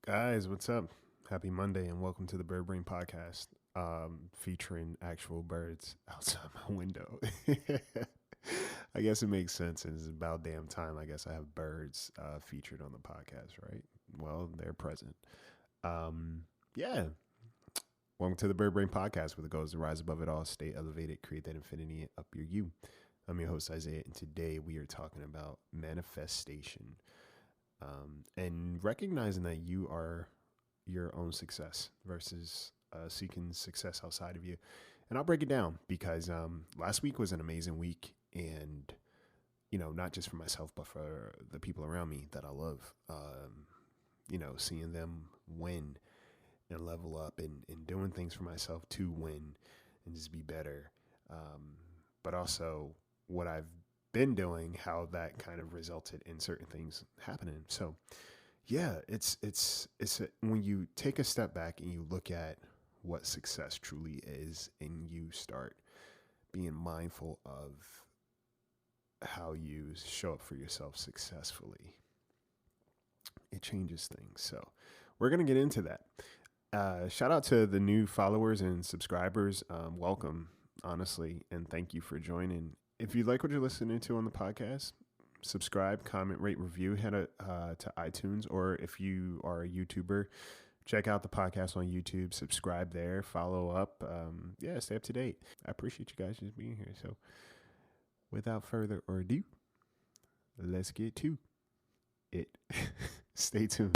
Guys, what's up? Happy Monday and welcome to the Bird Brain Podcast, featuring actual birds outside my window. I guess it makes sense. It's about damn time. I guess I have birds featured on the podcast, right? Well, they're present. Um, yeah. Welcome to the Bird Brain Podcast, where the goal is to rise above it all, stay elevated, create that infinity, up your you. I'm your host, Isaiah, and today we are talking about manifestation and recognizing that you are your own success versus seeking success outside of you. And I'll break it down because last week was an amazing week. And, not just for myself, but for the people around me that I love, seeing them win and level up and doing things for myself to win and just be better. But also what I've been doing, how that kind of resulted in certain things happening. So, yeah, when you take a step back and you look at what success truly is, and you start being mindful of how you show up for yourself successfully, it changes things. So, we're gonna get into that. Shout out to the new followers and subscribers. Welcome, honestly, and thank you for joining. If you like what you're listening to on the podcast, subscribe, comment, rate, review, head to iTunes, or if you are a YouTuber, check out the podcast on YouTube, subscribe there, follow up. Stay up to date. I appreciate you guys just being here. So without further ado, let's get to it. Stay tuned.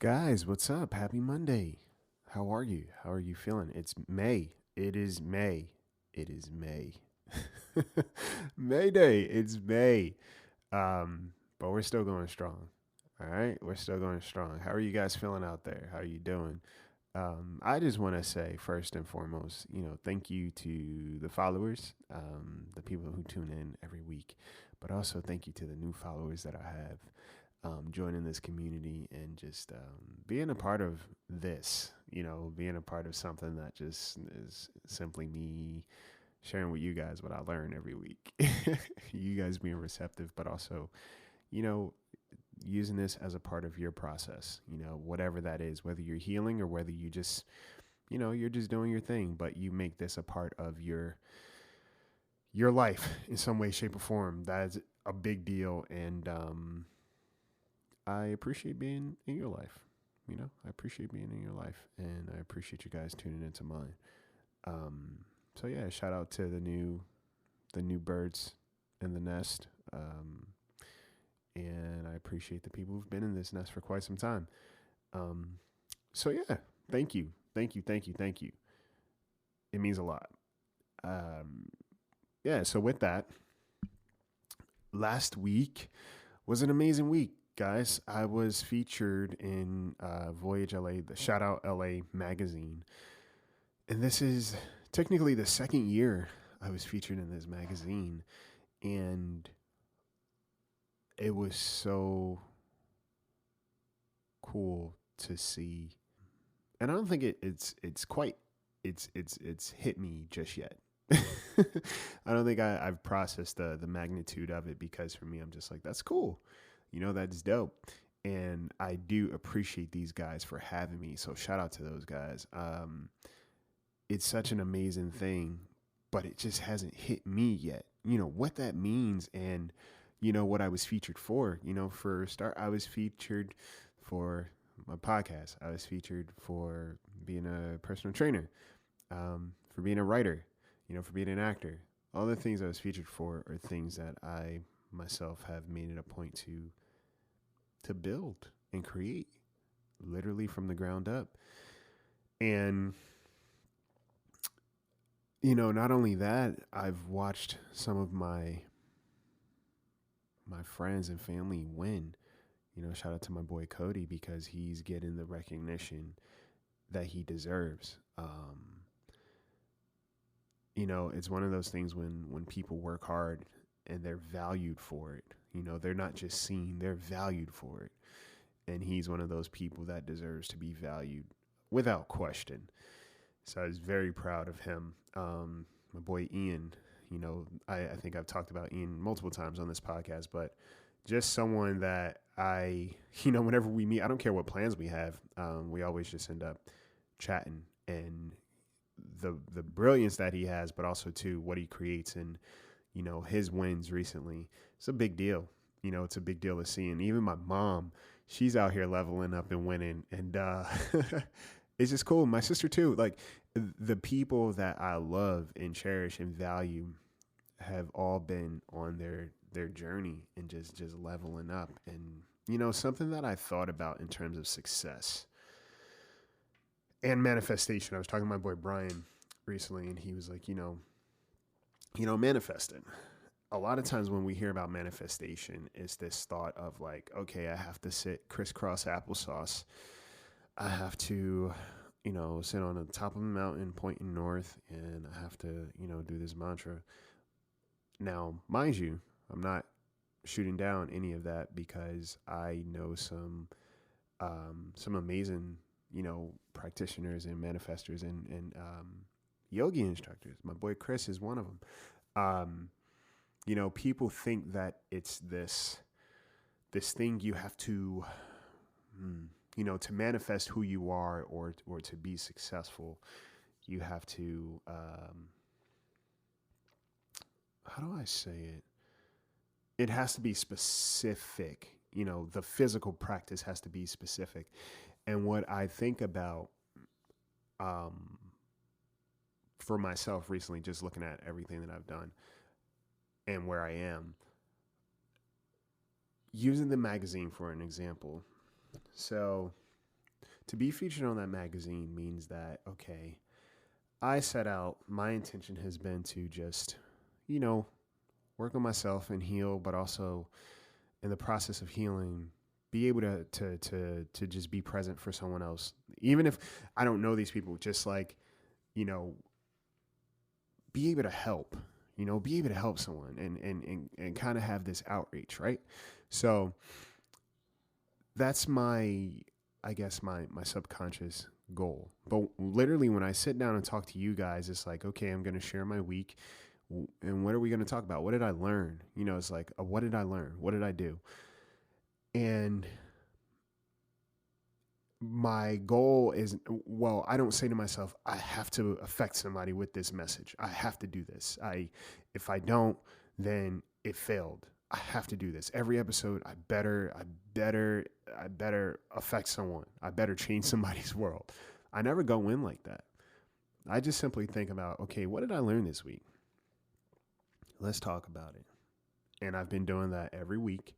Guys, what's up? Happy Monday. How are you? How are you feeling? It's May. It is May. It is May. May Day. It's May. But we're still going strong. All right? We're still going strong. How are you guys feeling out there? How are you doing? I just want to say, first and foremost, thank you to the followers, the people who tune in every week, but also thank you to the new followers that I have joining this community and just being a part of this, being a part of something that just is simply me sharing with you guys what I learn every week. You guys being receptive, but also, you know, using this as a part of your process, whatever that is, whether you're healing or whether you just, you're just doing your thing, but you make this a part of your life in some way, shape, or form. That is a big deal. And I appreciate being in your life. I appreciate being in your life, and I appreciate you guys tuning into mine. So yeah, shout out to the new birds in the nest. And I appreciate the people who've been in this nest for quite some time. So yeah, thank you, thank you, thank you, thank you. It means a lot. Yeah. So with that, last week was an amazing week, guys. I was featured in Voyage LA, the Shout Out LA magazine. And this is technically the second year I was featured in this magazine. And it was so cool to see. And I don't think it's quite it's hit me just yet. I don't think I've processed the magnitude of it, because for me, I'm just like, that's cool. That's dope. And I do appreciate these guys for having me. So shout out to those guys. It's such an amazing thing, but it just hasn't hit me yet. What that means, and what I was featured for. For a start, I was featured for my podcast. I was featured for being a personal trainer, for being a writer, for being an actor. all the things I was featured for are things that I myself have made it a point to build and create, literally from the ground up. And not only that, I've watched some of my friends and family win. Shout out to my boy Cody, because he's getting the recognition that he deserves. It's one of those things when people work hard and they're valued for it. They're not just seen, they're valued for it. And he's one of those people that deserves to be valued without question. So I was very proud of him. My boy Ian, I think I've talked about Ian multiple times on this podcast, but just someone that whenever we meet, I don't care what plans we have, we always just end up chatting, and the brilliance that he has, but also too what he creates, and his wins recently. It's a big deal. It's a big deal to see. And even my mom, she's out here leveling up and winning, and it's just cool. My sister too. Like, the people that I love and cherish and value have all been on their journey and just leveling up. And something that I thought about in terms of success and manifestation. I was talking to my boy Brian recently, and he was like, manifesting. A lot of times when we hear about manifestation, it's this thought of like, okay, I have to sit crisscross applesauce. I have to, sit on the top of a mountain pointing north, and I have to, do this mantra. Now, mind you, I'm not shooting down any of that, because I know some amazing, practitioners and manifestors and yogi instructors. My boy Chris is one of them. People think that it's this thing you have to, to manifest who you are, or to be successful, you have to, how do I say it? It has to be specific. The physical practice has to be specific. And what I think about, for myself recently, just looking at everything that I've done and where I am, using the magazine for an example. So to be featured on that magazine means that, okay, I set out, my intention has been to just, work on myself and heal, but also in the process of healing, be able to just be present for someone else. Even if I don't know these people, just like, be able to help, be able to help someone and kind of have this outreach, right? So that's my subconscious goal. But literally when I sit down and talk to you guys, it's like, okay, I'm going to share my week. And what are we going to talk about? What did I learn? It's like, what did I learn? What did I do? And my goal is, I don't say to myself, I have to affect somebody with this message. I have to do this. If I don't, then it failed. I have to do this. Every episode, I better affect someone. I better change somebody's world. I never go in like that. I just simply think about, okay, what did I learn this week? Let's talk about it. And I've been doing that every week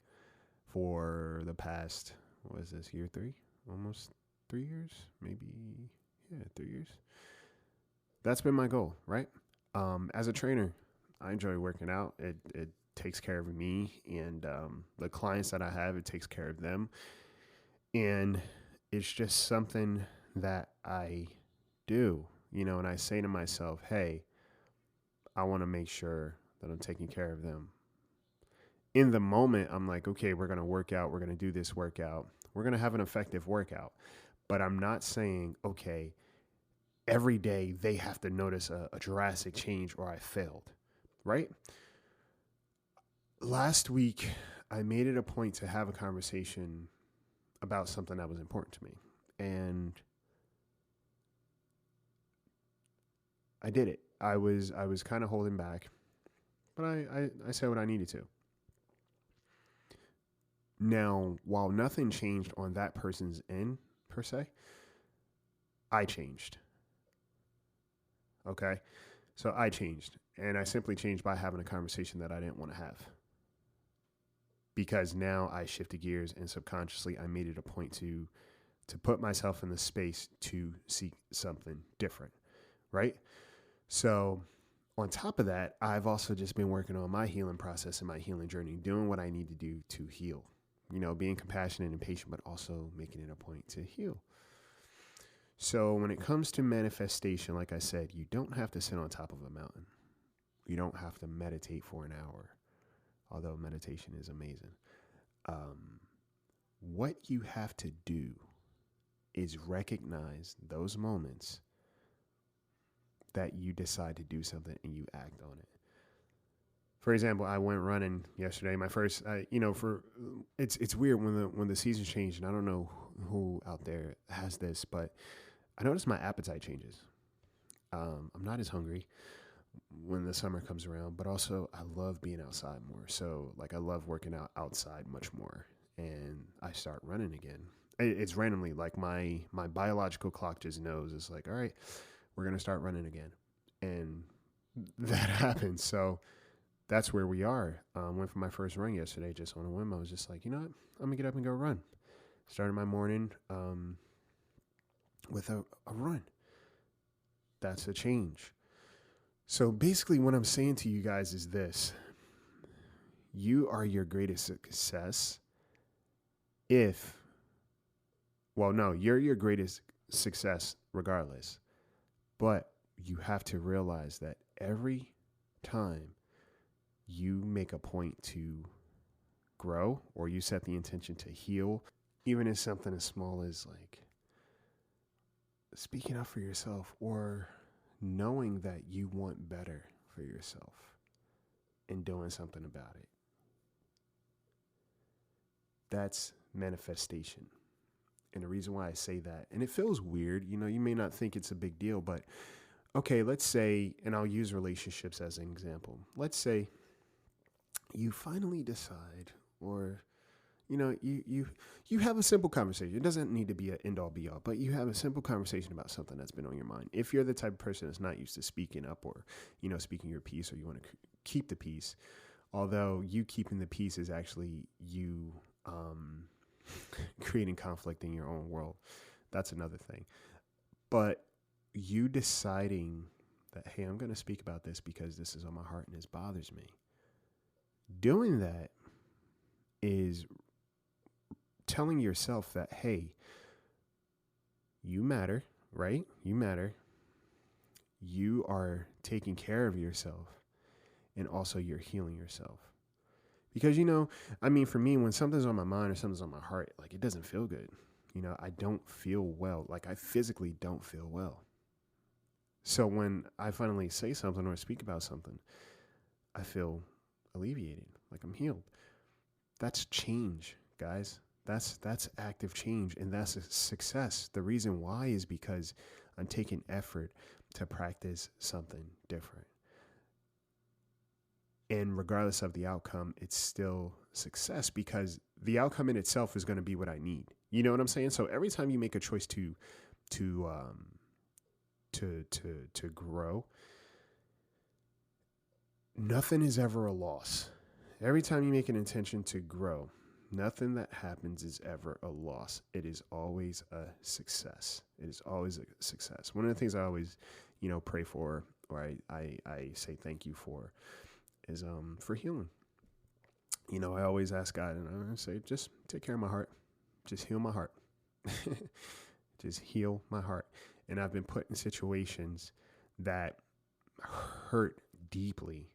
for the past, what is this, year 3? Almost 3 years? Maybe, 3 years. That's been my goal, right? As a trainer, I enjoy working out. It takes care of me, and the clients that I have, it takes care of them. And it's just something that I do, and I say to myself, hey, I want to make sure that I'm taking care of them. In the moment, I'm like, okay, we're going to work out. We're going to do this workout. We're going to have an effective workout. But I'm not saying, okay, every day they have to notice a drastic change or I failed, right? Last week, I made it a point to have a conversation about something that was important to me. And I did it. I was kind of holding back, but I said what I needed to. Now, while nothing changed on that person's end, per se, I changed. Okay? So I changed. And I simply changed by having a conversation that I didn't want to have. Because now I shifted gears and subconsciously I made it a point to put myself in the space to seek something different, right? So on top of that, I've also just been working on my healing process and my healing journey, doing what I need to do to heal, being compassionate and patient, but also making it a point to heal. So when it comes to manifestation, like I said, you don't have to sit on top of a mountain. You don't have to meditate for an hour, although meditation is amazing. What you have to do is recognize those moments that you decide to do something and you act on it. For example, I went running yesterday. My first, it's weird when the season changed, and I don't know who out there has this, but I noticed my appetite changes. I'm not as hungry when the summer comes around, but also I love being outside more. So like I love working out outside much more, and I start running again. It's randomly like my biological clock just knows it's like, all right, we're going to start running again. And that happens. So that's where we are. Went for my first run yesterday, just on a whim. I was just like, you know what? I'm gonna get up and go run. Started my morning with a run. That's a change. So basically what I'm saying to you guys is this. You are your greatest success you're your greatest success regardless. But you have to realize that every time you make a point to grow or you set the intention to heal, even if something as small as like speaking up for yourself or knowing that you want better for yourself and doing something about it. That's manifestation. And the reason why I say that, and it feels weird, you may not think it's a big deal, but okay, let's say, and I'll use relationships as an example. Let's say you finally decide, or you have a simple conversation. It doesn't need to be an end all be all, but you have a simple conversation about something that's been on your mind. If you're the type of person that's not used to speaking up or speaking your piece, or you want to keep the peace, although you keeping the peace is actually you creating conflict in your own world. That's another thing. But you deciding that, hey, I'm going to speak about this because this is on my heart and this bothers me. Doing that is telling yourself that, hey, you matter, right? You matter. You are taking care of yourself, and also you're healing yourself. Because, for me, when something's on my mind or something's on my heart, like it doesn't feel good. I don't feel well. Like I physically don't feel well. So when I finally say something or speak about something, I feel alleviated, like I'm healed. That's change, guys. That's active change, and that's a success. The reason why is because I'm taking effort to practice something different. And regardless of the outcome, it's still success because the outcome in itself is going to be what I need. You know what I'm saying? So every time you make a choice to grow, nothing is ever a loss. Every time you make an intention to grow, nothing that happens is ever a loss. It is always a success. It is always a success. One of the things I always, pray for, or I say thank you for, is for healing. I always ask God, and I say, just take care of my heart. Just heal my heart. Just heal my heart. And I've been put in situations that hurt deeply.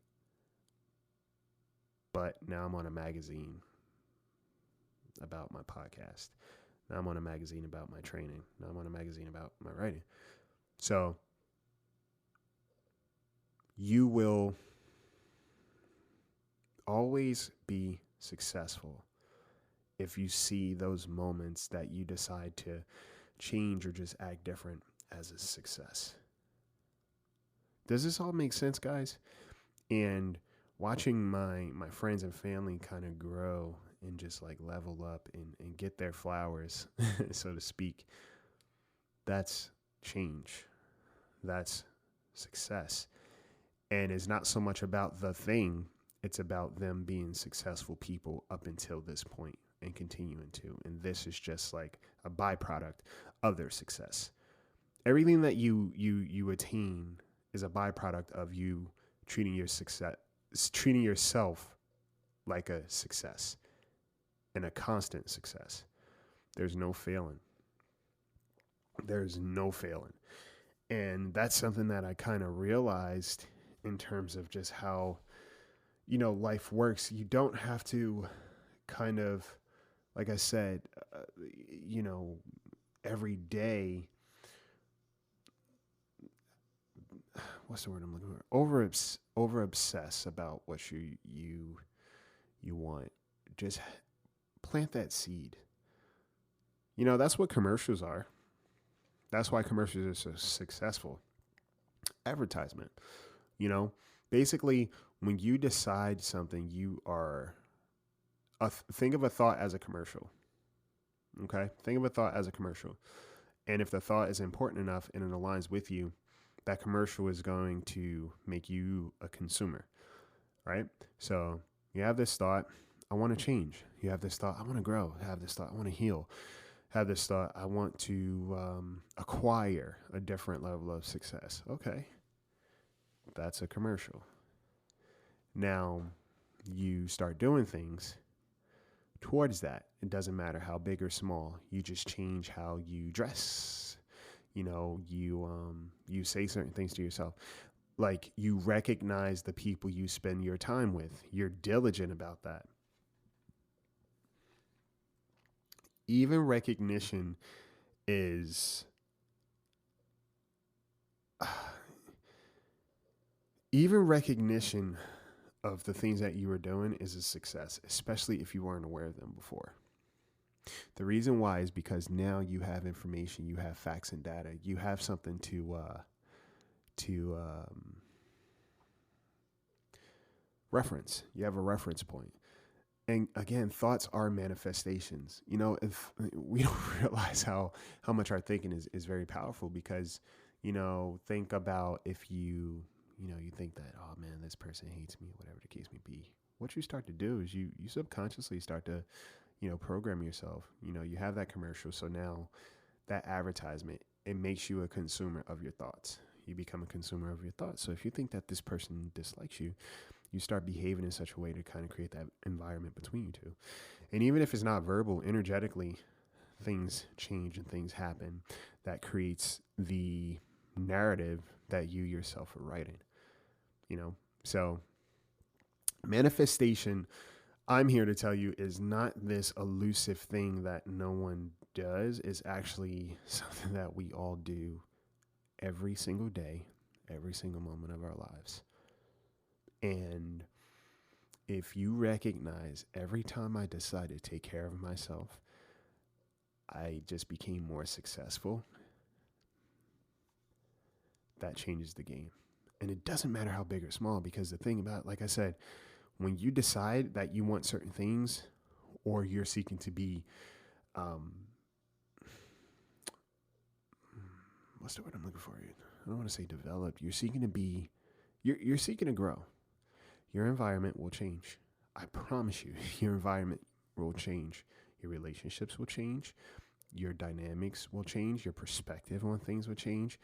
But now I'm on a magazine about my podcast. Now I'm on a magazine about my training. Now I'm on a magazine about my writing. So you will always be successful if you see those moments that you decide to change or just act different as a success. Does this all make sense, guys? And watching my friends and family kind of grow and just like level up and get their flowers, so to speak, that's change. That's success. And it's not so much about the thing, it's about them being successful people up until this point and continuing to. And this is just like a byproduct of their success. Everything that you attain is a byproduct of you treating your success, treating yourself like a success and a constant success. There's no failing. There's no failing. And that's something that I kind of realized in terms of just how, life works. You don't have to kind of, like I said, every day, what's the word I'm looking for? Over obsess about what you want. Just plant that seed. That's what commercials are. That's why commercials are so successful. Advertisement. Basically, when you decide something, you are think of a thought as a commercial. Okay, think of a thought as a commercial, and if the thought is important enough and it aligns with you, that commercial is going to make you a consumer, right? So you have this thought, I want to change. You have this thought, I want to grow. You have this thought, I want to heal. Have this thought, I want to acquire a different level of success. Okay, that's a commercial. Now you start doing things towards that. It doesn't matter how big or small. You just change how you dress. You say certain things to yourself. Like, you recognize the people you spend your time with. You're diligent about that. Even recognition is even recognition of the things that you are doing is a success, especially if you weren't aware of them before. The reason why is because now you have information, you have facts and data, you have something to reference. You have a reference point. And again, thoughts are manifestations. If we don't realize how much our thinking is very powerful, because, think about if you think that, oh man, this person hates me, whatever the case may be. What you start to do is you subconsciously start to, program yourself. You have that commercial. So now that advertisement, it makes you a consumer of your thoughts. You become a consumer of your thoughts. So if you think that this person dislikes you, you start behaving in such a way to kind of create that environment between you two. And even if it's not verbal, energetically, things change and things happen that creates the narrative that you yourself are writing. So manifestation, I'm here to tell you, is not this elusive thing that no one does. It's actually something that we all do every single day, every single moment of our lives. And if you recognize every time I decide to take care of myself, I just became more successful, that changes the game. And it doesn't matter how big or small, because the thing about, like I said, when you decide that you want certain things, or you're seeking to be, what's the word I'm looking for? I don't want to say developed. You're seeking to be, you're seeking to grow. Your environment will change. I promise you, your environment will change. Your relationships will change. Your dynamics will change. Your perspective on things will change.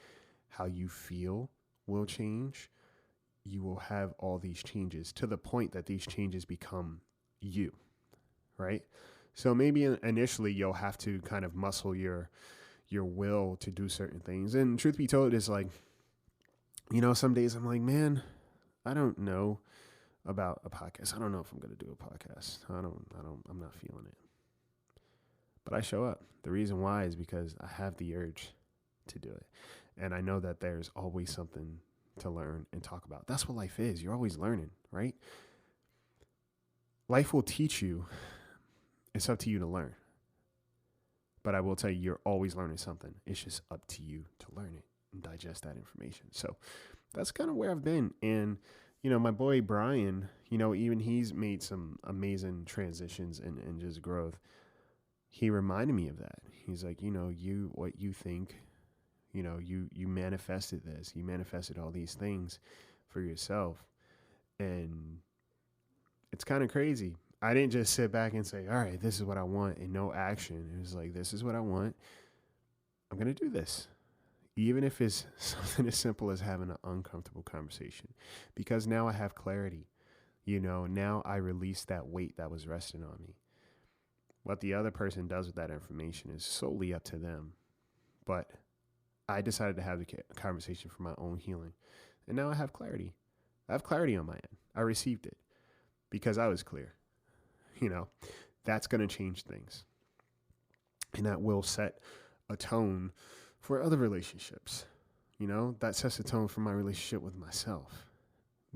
How you feel will change. You will have all these changes to the point that these changes become you, right? So maybe initially you'll have to kind of muscle your will to do certain things. And truth be told, it's like, some days I'm like, man, I don't know about a podcast. I don't know if I'm going to do a podcast. I'm not feeling it. But I show up. The reason why is because I have the urge to do it. And I know that there's always something to learn and talk about. That's what life is. You're always learning, right? Life will teach you. It's up to you to learn. But I will tell you, you're always learning something. It's just up to you to learn it and digest that information. So that's kind of where I've been. And, my boy Brian, even he's made some amazing transitions and just growth. He reminded me of that. He's like, what you think, you manifested this. You manifested all these things for yourself. And it's kind of crazy. I didn't just sit back and say, all right, this is what I want, and no action. It was like, this is what I want. I'm going to do this. Even if it's something as simple as having an uncomfortable conversation, because now I have clarity. Now I release that weight that was resting on me. What the other person does with that information is solely up to them. But I decided to have the conversation for my own healing. And now I have clarity. I have clarity on my end. I received it because I was clear. That's going to change things. And that will set a tone for other relationships. That sets a tone for my relationship with myself.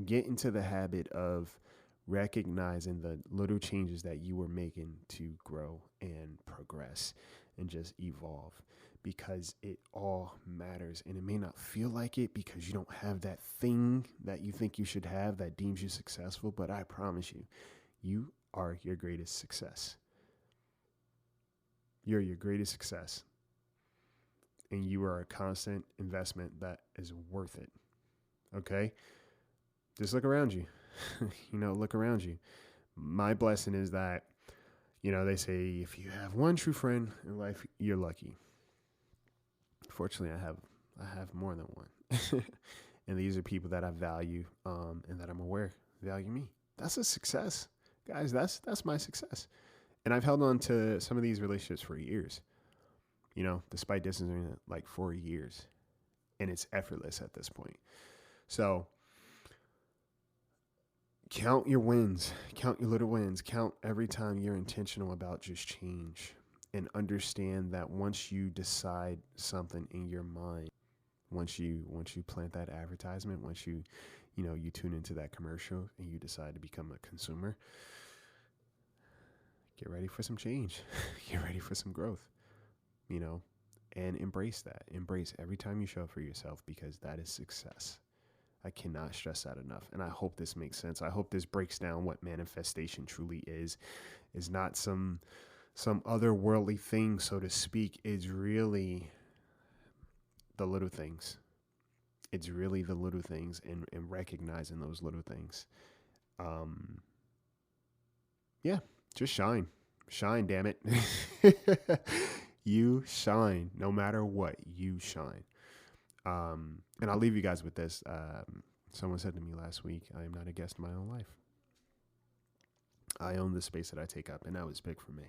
Get into the habit of recognizing the little changes that you were making to grow and progress and just evolve, because it all matters. And it may not feel like it because you don't have that thing that you think you should have that deems you successful, but I promise you, you are your greatest success. You're your greatest success. And you are a constant investment that is worth it. Okay? Just look around you. Look around you. My blessing is that, they say if you have one true friend in life, you're lucky. Fortunately, I have more than one. And these are people that I value, and that I'm aware value me. That's a success. Guys, that's my success. And I've held on to some of these relationships for years. Despite distancing it, like 4 years. And it's effortless at this point. So count your wins, count your little wins, count every time you're intentional about just change, and understand that once you decide something in your mind, once you plant that advertisement, once you tune into that commercial and you decide to become a consumer, get ready for some change, get ready for some growth, and embrace that. Embrace every time you show up for yourself, because that is success. I cannot stress that enough. And I hope this makes sense. I hope this breaks down what manifestation truly is not some otherworldly thing, so to speak. It's really the little things. It's really the little things, and recognizing those little things. Yeah, just shine. Shine, damn it. You shine. No matter what, you shine. And I'll leave you guys with this. Someone said to me last week, I am not a guest in my own life. I own the space that I take up, and that was big for me.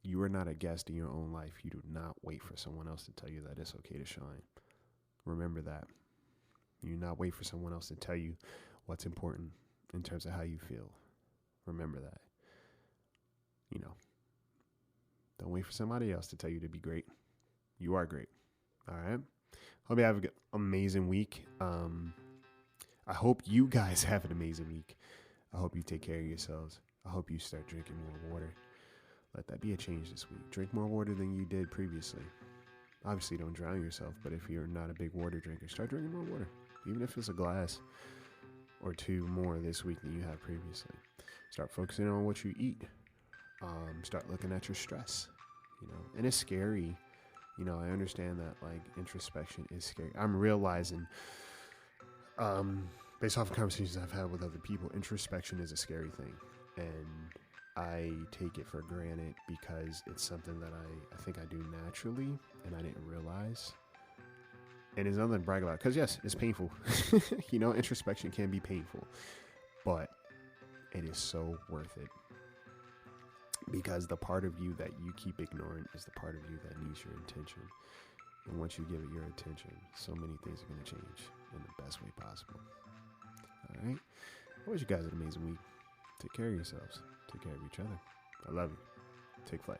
You are not a guest in your own life. You do not wait for someone else to tell you that it's okay to shine. Remember that. You do not wait for someone else to tell you what's important in terms of how you feel. Remember that. Don't wait for somebody else to tell you to be great. You are great. All right. Hope you have an amazing week. I hope you guys have an amazing week. I hope you take care of yourselves. I hope you start drinking more water. Let that be a change this week. Drink more water than you did previously. Obviously, don't drown yourself, but if you're not a big water drinker, start drinking more water. Even if it's a glass or two more this week than you have previously. Start focusing on what you eat. Start looking at your stress, and it's scary. I understand that, like, introspection is scary. I'm realizing, based off of conversations I've had with other people, introspection is a scary thing. And I take it for granted because it's something that I think I do naturally, and I didn't realize. And it's nothing to brag about, because yes, it's painful. Introspection can be painful, but it is so worth it. Because the part of you that you keep ignoring is the part of you that needs your attention. And once you give it your attention, so many things are going to change in the best way possible. All right? I wish you guys an amazing week. Take care of yourselves. Take care of each other. I love you. Take flight.